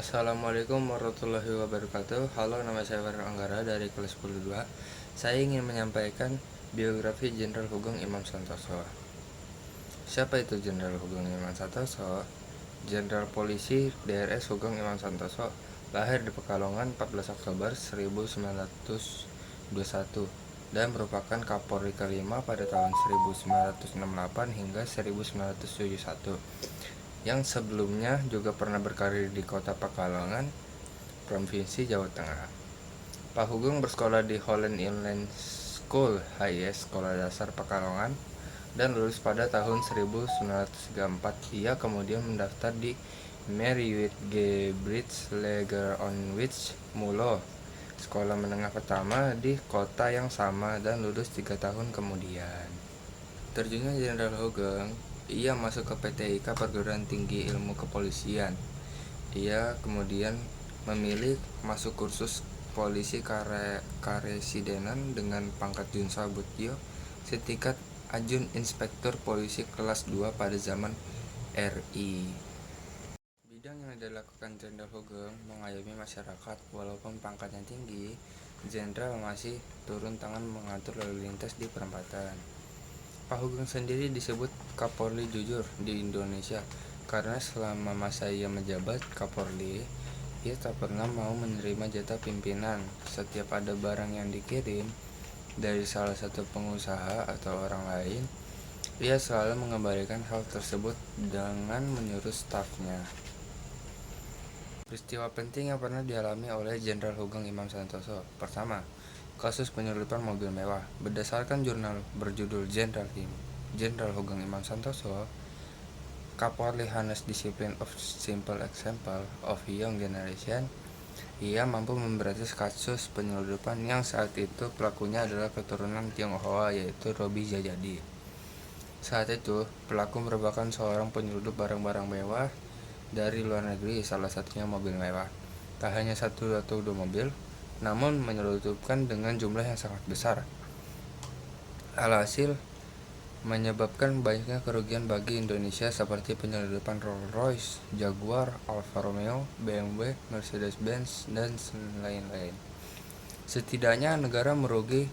Assalamualaikum warahmatullahi wabarakatuh. Halo, nama saya Farhan Anggara dari kelas 10-2. Saya ingin menyampaikan biografi Jenderal Hugeng Imam Santoso. Siapa itu Jenderal Hugeng Imam Santoso? Jenderal Polisi DRS Hugeng Imam Santoso lahir di Pekalongan 14 Oktober 1921 dan merupakan Kapolri kelima pada tahun 1968 hingga 1971, yang sebelumnya juga pernah berkarir di kota Pekalongan, Provinsi Jawa Tengah. Pak Hugeng bersekolah di Holland Inland School HIS Sekolah Dasar Pekalongan dan lulus pada tahun 1934. Ia kemudian mendaftar di Meriwether-Gebreedsleraonwich Mulo, sekolah menengah pertama di kota yang sama, dan lulus 3 tahun kemudian. Terjunnya Jenderal Hugeng, ia masuk ke PTIK Perguruan Tinggi Ilmu Kepolisian. Ia kemudian memilih masuk kursus polisi karesidenan dengan pangkat Junsa Butio setingkat Ajun Inspektur Polisi kelas 2 pada zaman RI. Bidang yang dilakukan Jenderal Hugeng mengayomi masyarakat. Walaupun pangkatnya tinggi, Jenderal masih turun tangan mengatur lalu lintas di perempatan. Pak Hugeng sendiri disebut Kapolri jujur di Indonesia karena selama masa ia menjabat Kapolri, ia tak pernah mau menerima jatah pimpinan. Setiap ada barang yang dikirim dari salah satu pengusaha atau orang lain, ia selalu mengembalikan hal tersebut dengan menyuruh stafnya. Peristiwa penting yang pernah dialami oleh Jenderal Hugeng Imam Santoso. Pertama, kasus penyelundupan mobil mewah. Berdasarkan jurnal berjudul Jenderal Hugeng Imam Santoso, Kapolri Hanes Discipline of Simple Example of Young Generation, ia mampu memberantas kasus penyelundupan yang saat itu pelakunya adalah keturunan Tionghoa, yaitu Robi Jajadi. Saat itu, pelaku merupakan seorang penyelundup barang-barang mewah dari luar negeri, salah satunya mobil mewah. Tak hanya satu atau dua mobil, namun menyelundupkan dengan jumlah yang sangat besar. Alhasil, menyebabkan banyaknya kerugian bagi Indonesia seperti penyelundupan Rolls-Royce, Jaguar, Alfa Romeo, BMW, Mercedes-Benz, dan lain-lain. Setidaknya negara merugi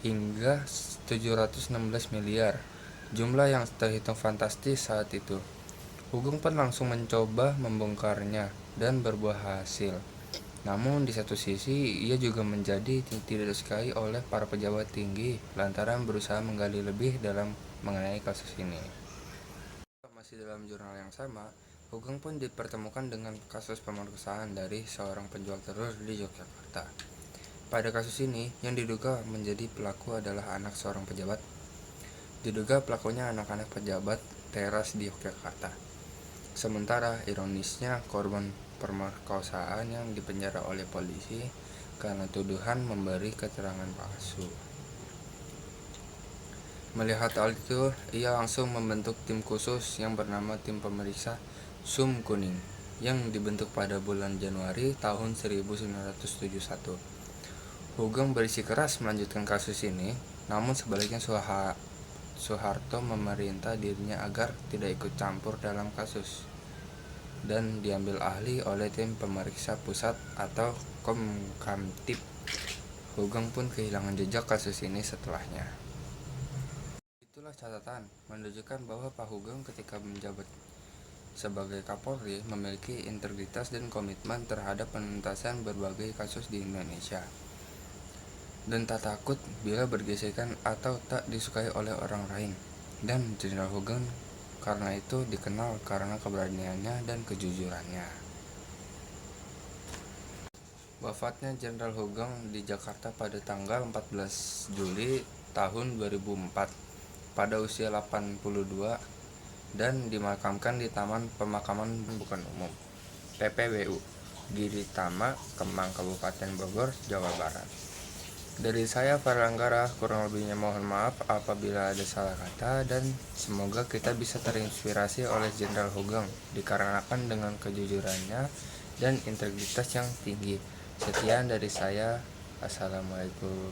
hingga 716 miliar, jumlah yang terhitung fantastis saat itu. Hugeng pun langsung mencoba membongkarnya dan berbuah hasil. Namun di satu sisi ia juga menjadi tidak disukai oleh para pejabat tinggi lantaran berusaha menggali lebih dalam mengenai kasus ini. Masih dalam jurnal yang sama, Hugeng pun dipertemukan dengan kasus pemerkosaan dari seorang penjual telur di Yogyakarta. Pada kasus ini, yang diduga menjadi pelaku adalah anak seorang pejabat. Diduga pelakunya anak-anak pejabat teras di Yogyakarta. Sementara ironisnya, korban pemerkosaan yang dipenjara oleh polisi karena tuduhan memberi keterangan palsu. Melihat hal itu, ia langsung membentuk tim khusus yang bernama Tim Pemeriksa Sum Kuning yang dibentuk pada bulan Januari tahun 1971. Hugeng bersikeras melanjutkan kasus ini, namun sebaliknya Soeharto memerintah dirinya agar tidak ikut campur dalam kasus dan diambil ahli oleh tim pemeriksa pusat atau Komkamtib. Hugeng pun kehilangan jejak kasus ini setelahnya. Itulah catatan menunjukkan bahwa Pak Hugeng ketika menjabat sebagai Kapolri memiliki integritas dan komitmen terhadap penuntasan berbagai kasus di Indonesia, dan tak takut bila bergesekan atau tak disukai oleh orang lain. Dan Jenderal Hugeng karena itu dikenal karena keberaniannya dan kejujurannya. Wafatnya Jenderal Hugeng di Jakarta pada tanggal 14 Juli tahun 2004 pada usia 82 dan dimakamkan di Taman Pemakaman Bukan Umum TPBU Giritama, Kemang, Kabupaten Bogor, Jawa Barat. Dari saya Farhan Anggara, kurang lebihnya mohon maaf apabila ada salah kata, dan semoga kita bisa terinspirasi oleh Jenderal Hugeng dikarenakan dengan kejujurannya dan integritas yang tinggi. Sekian dari saya. Assalamualaikum.